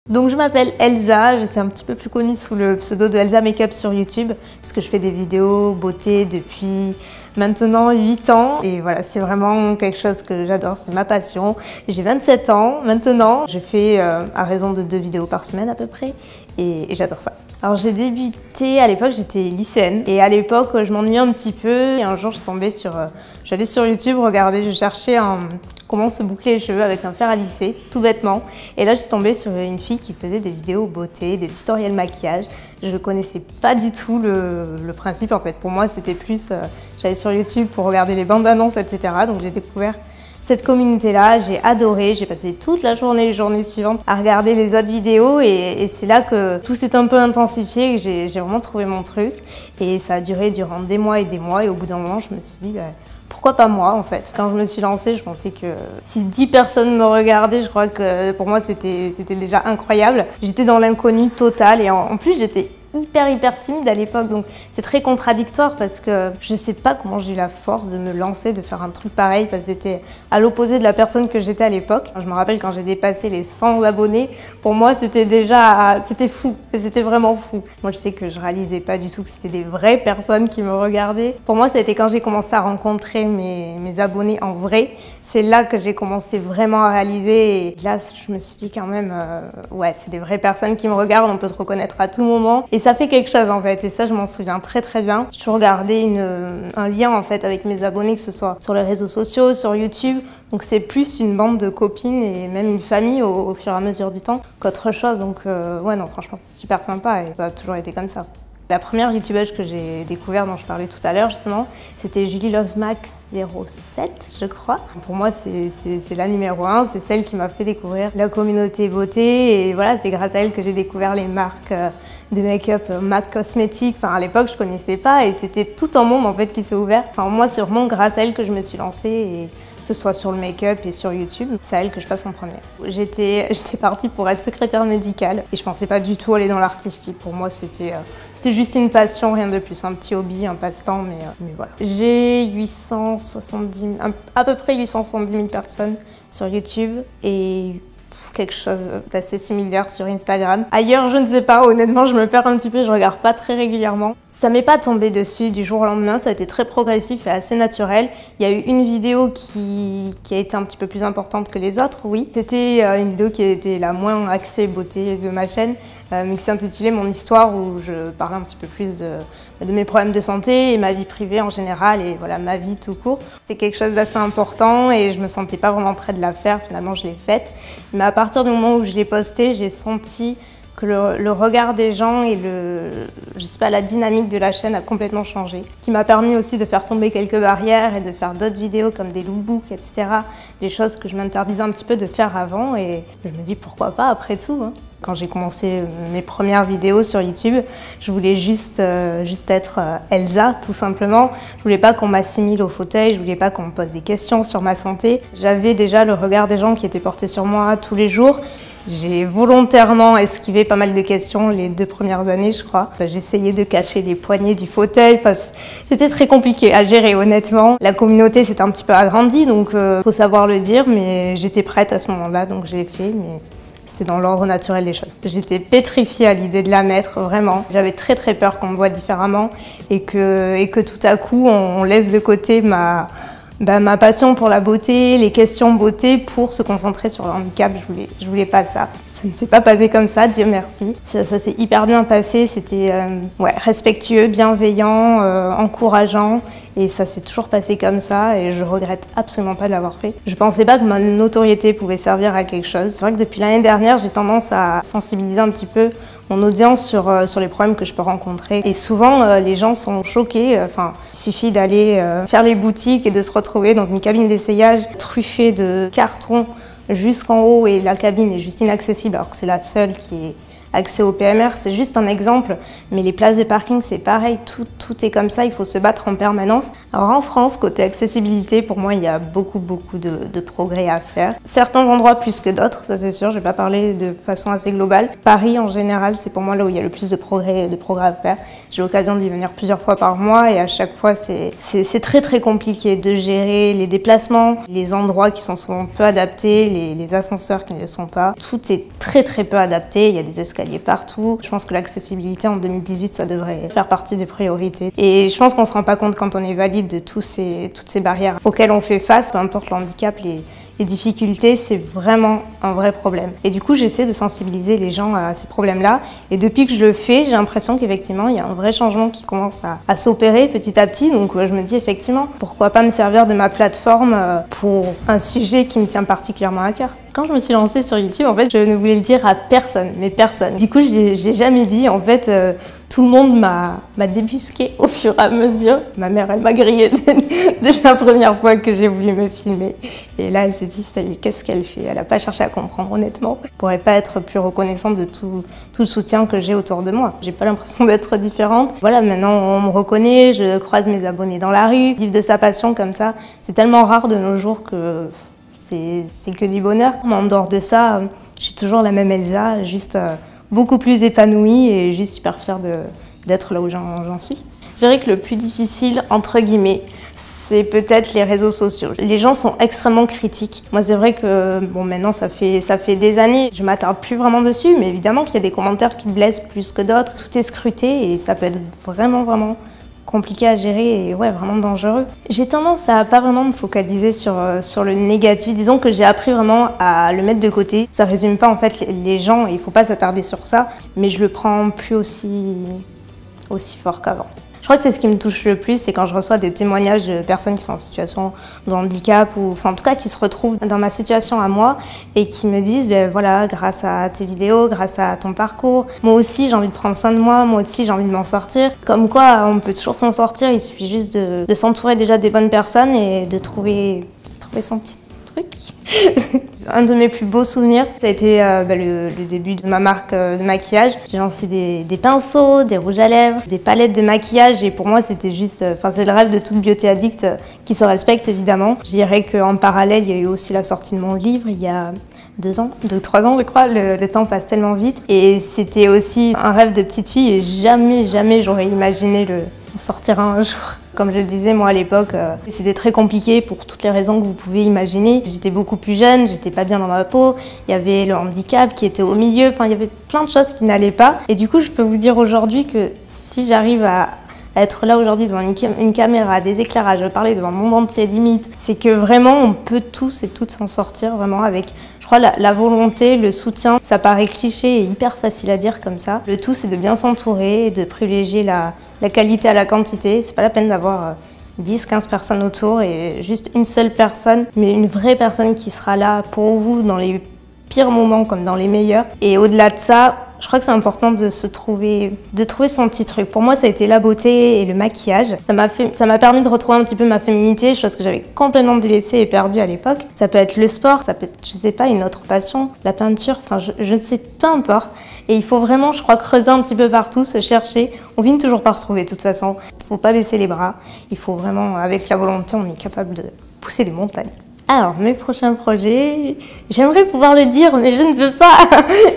Donc je m'appelle Elsa, je suis un petit peu plus connue sous le pseudo de Elsa Makeup sur YouTube puisque je fais des vidéos beauté depuis maintenant 8 ans et voilà, c'est vraiment quelque chose que j'adore, c'est ma passion. J'ai 27 ans maintenant, je fais à raison de 2 vidéos par semaine à peu près et j'adore ça. Alors j'ai débuté, à l'époque j'étais lycéenne et à l'époque je m'ennuyais un petit peu et un jour j'allais sur YouTube regarder, je cherchais comment se boucler les cheveux avec un fer à lisser, tout bêtement. Et là je suis tombée sur une fille qui faisait des vidéos beauté, des tutoriels maquillage. Je ne connaissais pas du tout le principe en fait. Pour moi c'était plus, j'allais sur YouTube pour regarder les bandes annonces, etc. Donc j'ai découvert cette communauté-là, j'ai adoré, j'ai passé toute la journée, les journées suivantes à regarder les autres vidéos et c'est là que tout s'est un peu intensifié et que j'ai vraiment trouvé mon truc. Et ça a duré durant des mois et au bout d'un moment je me suis dit pourquoi pas moi en fait. Quand je me suis lancée, je pensais que si 10 personnes me regardaient, je crois que pour moi c'était déjà incroyable. J'étais dans l'inconnu total et en plus j'étais hyper timide à l'époque, donc c'est très contradictoire parce que je sais pas comment j'ai eu la force de me lancer, de faire un truc pareil parce que c'était à l'opposé de la personne que j'étais à l'époque. Je me rappelle quand j'ai dépassé les 100 abonnés, pour moi c'était fou, c'était vraiment fou. Moi je sais que je réalisais pas du tout que c'était des vraies personnes qui me regardaient. Pour moi ça a été quand j'ai commencé à rencontrer mes abonnés en vrai, c'est là que j'ai commencé vraiment à réaliser et là je me suis dit quand même ouais c'est des vraies personnes qui me regardent, on peut te reconnaître à tout moment. Et ça fait quelque chose en fait, et ça je m'en souviens très bien. J'ai toujours gardé un lien en fait avec mes abonnés, que ce soit sur les réseaux sociaux, sur YouTube. Donc c'est plus une bande de copines et même une famille au fur et à mesure du temps qu'autre chose. Donc ouais non franchement c'est super sympa et ça a toujours été comme ça. La première youtubeuse que j'ai découvert, dont je parlais tout à l'heure justement, c'était Julie Loves Max 07, je crois. Pour moi, c'est la numéro 1, c'est celle qui m'a fait découvrir la communauté beauté. Et voilà, c'est grâce à elle que j'ai découvert les marques de make-up MAC Cosmetics. Enfin, à l'époque, je connaissais pas et c'était tout un monde en fait qui s'est ouvert. Enfin, moi, c'est vraiment grâce à elle que je me suis lancée. Et que ce soit sur le make-up et sur YouTube, c'est à elle que je passe en premier. J'étais partie pour être secrétaire médicale et je pensais pas du tout aller dans l'artistique. Pour moi, c'était juste une passion, rien de plus, un petit hobby, un passe-temps, mais voilà. J'ai à peu près 870 000 personnes sur YouTube et quelque chose d'assez similaire sur Instagram. Ailleurs, je ne sais pas, honnêtement, je me perds un petit peu, je regarde pas très régulièrement. Ça m'est pas tombé dessus du jour au lendemain, ça a été très progressif et assez naturel. Il y a eu une vidéo qui a été un petit peu plus importante que les autres, oui. C'était une vidéo qui était la moins axée beauté de ma chaîne, mais qui s'intitulait Mon histoire, où je parlais un petit peu plus de mes problèmes de santé et ma vie privée en général, et voilà, ma vie tout court. C'était quelque chose d'assez important et je me sentais pas vraiment prête de la faire, finalement je l'ai faite. Mais à partir du moment où je l'ai postée, j'ai senti que le regard des gens et je sais pas, la dynamique de la chaîne a complètement changé. Qui m'a permis aussi de faire tomber quelques barrières et de faire d'autres vidéos comme des lookbooks, etc. Des choses que je m'interdisais un petit peu de faire avant et je me dis pourquoi pas après tout. Hein. Quand j'ai commencé mes premières vidéos sur YouTube, je voulais juste être Elsa, tout simplement. Je voulais pas qu'on m'assimile au fauteuil, je voulais pas qu'on me pose des questions sur ma santé. J'avais déjà le regard des gens qui étaient portés sur moi tous les jours. J'ai volontairement esquivé pas mal de questions les 2 premières années, je crois. J'essayais de cacher les poignées du fauteuil. C'était très compliqué à gérer, honnêtement. La communauté s'est un petit peu agrandie, donc faut savoir le dire, mais j'étais prête à ce moment-là, donc je l'ai fait. Mais c'est dans l'ordre naturel des choses. J'étais pétrifiée à l'idée de la mettre, vraiment. J'avais très peur qu'on me voie différemment et que tout à coup, on laisse de côté ma passion pour la beauté, les questions beauté pour se concentrer sur le handicap. Je voulais pas ça. Ça ne s'est pas passé comme ça, Dieu merci. Ça s'est hyper bien passé, c'était respectueux, bienveillant, encourageant. Et ça s'est toujours passé comme ça et je regrette absolument pas de l'avoir fait. Je pensais pas que ma notoriété pouvait servir à quelque chose. C'est vrai que depuis l'année dernière, j'ai tendance à sensibiliser un petit peu mon audience sur les problèmes que je peux rencontrer. Et souvent, les gens sont choqués. Enfin, il suffit d'aller faire les boutiques et de se retrouver dans une cabine d'essayage truffée de cartons jusqu'en haut et la cabine est juste inaccessible alors que c'est la seule qui est accès au PMR, c'est juste un exemple, mais les places de parking, c'est pareil, tout est comme ça, il faut se battre en permanence. Alors en France, côté accessibilité, pour moi, il y a beaucoup de progrès à faire. Certains endroits plus que d'autres, ça c'est sûr, je vais pas parler de façon assez globale. Paris, en général, c'est pour moi là où il y a le plus de progrès à faire. J'ai l'occasion d'y venir plusieurs fois par mois et à chaque fois, c'est très compliqué de gérer les déplacements, les endroits qui sont souvent peu adaptés, les ascenseurs qui ne le sont pas. Tout est très peu adapté, il y a des escaliers partout. Je pense que l'accessibilité en 2018, ça devrait faire partie des priorités. Et je pense qu'on ne se rend pas compte quand on est valide de toutes ces barrières auxquelles on fait face, peu importe le handicap, les difficultés, c'est vraiment un vrai problème. Et du coup, j'essaie de sensibiliser les gens à ces problèmes-là. Et depuis que je le fais, j'ai l'impression qu'effectivement, il y a un vrai changement qui commence à s'opérer petit à petit. Donc je me dis effectivement, pourquoi pas me servir de ma plateforme pour un sujet qui me tient particulièrement à cœur. Quand je me suis lancée sur YouTube, en fait, je ne voulais le dire à personne, mais personne. Du coup, j'ai jamais dit, en fait, tout le monde m'a débusqué au fur et à mesure. Ma mère, elle m'a grillée dès la première fois que j'ai voulu me filmer. Et là, elle s'est dit, ça y est, qu'est-ce qu'elle fait? Elle n'a pas cherché à comprendre, honnêtement. Je ne pourrais pas être plus reconnaissante de tout le soutien que j'ai autour de moi. J'ai pas l'impression d'être différente. Voilà, maintenant, on me reconnaît, je croise mes abonnés dans la rue. Vivre de sa passion comme ça, c'est tellement rare de nos jours que c'est que du bonheur. Mais en dehors de ça, je suis toujours la même Elsa, juste beaucoup plus épanouie et juste super fière d'être là où j'en suis. Je dirais que le plus difficile, entre guillemets, c'est peut-être les réseaux sociaux. Les gens sont extrêmement critiques. Moi, c'est vrai que bon, maintenant, ça fait des années. Je m'attarde plus vraiment dessus, mais évidemment qu'il y a des commentaires qui me blessent plus que d'autres. Tout est scruté et ça peut être vraiment compliqué à gérer et ouais, vraiment dangereux. J'ai tendance à pas vraiment me focaliser sur le négatif. Disons que j'ai appris vraiment à le mettre de côté. Ça résume pas en fait les gens et il faut pas s'attarder sur ça, mais je le prends plus aussi fort qu'avant. Je crois que c'est ce qui me touche le plus, c'est quand je reçois des témoignages de personnes qui sont en situation de handicap ou enfin en tout cas qui se retrouvent dans ma situation à moi et qui me disent ben voilà, grâce à tes vidéos, grâce à ton parcours, moi aussi j'ai envie de prendre soin de moi aussi j'ai envie de m'en sortir. Comme quoi on peut toujours s'en sortir, il suffit juste de s'entourer déjà des bonnes personnes et de trouver son petit truc. Un de mes plus beaux souvenirs, ça a été le début de ma marque de maquillage. J'ai lancé des pinceaux, des rouges à lèvres, des palettes de maquillage et pour moi c'était juste, c'est le rêve de toute beauté addict qui se respecte évidemment. Je dirais qu'en parallèle, il y a eu aussi la sortie de mon livre il y a 2 ans, 3 ans je crois, le temps passe tellement vite. Et c'était aussi un rêve de petite fille et jamais j'aurais imaginé en sortir un jour. Comme je le disais, moi à l'époque, c'était très compliqué pour toutes les raisons que vous pouvez imaginer. J'étais beaucoup plus jeune, j'étais pas bien dans ma peau, il y avait le handicap qui était au milieu, enfin il y avait plein de choses qui n'allaient pas. Et du coup, je peux vous dire aujourd'hui que si j'arrive à être là aujourd'hui devant une caméra, des éclairages, parler devant le monde entier limite, c'est que vraiment on peut tous et toutes s'en sortir vraiment avec, je crois, la volonté, le soutien. Ça paraît cliché et hyper facile à dire comme ça. Le tout c'est de bien s'entourer et de privilégier la qualité à la quantité. C'est pas la peine d'avoir 10-15 personnes autour et juste une seule personne, mais une vraie personne qui sera là pour vous dans les pires moments comme dans les meilleurs. Et au-delà de ça, je crois que c'est important de trouver son petit truc. Pour moi, ça a été la beauté et le maquillage. Ça m'a permis de retrouver un petit peu ma féminité, chose que j'avais complètement délaissée et perdue à l'époque. Ça peut être le sport, ça peut être, je sais pas, une autre passion, la peinture, enfin, je ne sais, peu importe. Et il faut vraiment, je crois, creuser un petit peu partout, se chercher. On finit toujours par se trouver, de toute façon. Il faut pas baisser les bras. Il faut vraiment, avec la volonté, on est capable de pousser des montagnes. Alors, mes prochains projets, j'aimerais pouvoir le dire, mais je ne peux pas.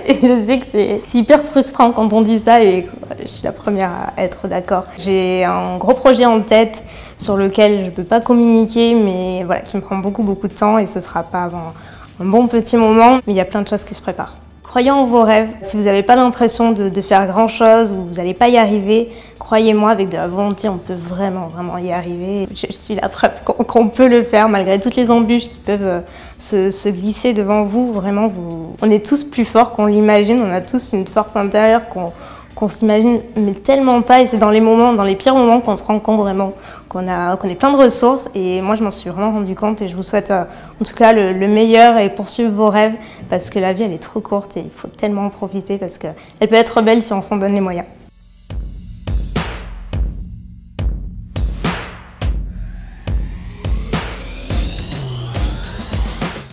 Et je sais que c'est hyper frustrant quand on dit ça et je suis la première à être d'accord. J'ai un gros projet en tête sur lequel je ne peux pas communiquer, mais voilà, qui me prend beaucoup de temps et ce ne sera pas avant un bon petit moment. Mais il y a plein de choses qui se préparent. Croyez en vos rêves. Si vous n'avez pas l'impression de faire grand-chose ou vous n'allez pas y arriver, croyez-moi, avec de la volonté, on peut vraiment y arriver. Je suis la preuve qu'on peut le faire malgré toutes les embûches qui peuvent se glisser devant vous. Vraiment, on est tous plus forts qu'on l'imagine. On a tous une force intérieure qu'on s'imagine, mais tellement pas. Et c'est dans les pires moments qu'on se rend compte vraiment qu'on est plein de ressources. Et moi, je m'en suis vraiment rendu compte et je vous souhaite en tout cas le meilleur et poursuivre vos rêves parce que la vie, elle est trop courte et il faut tellement en profiter parce qu'elle peut être belle si on s'en donne les moyens.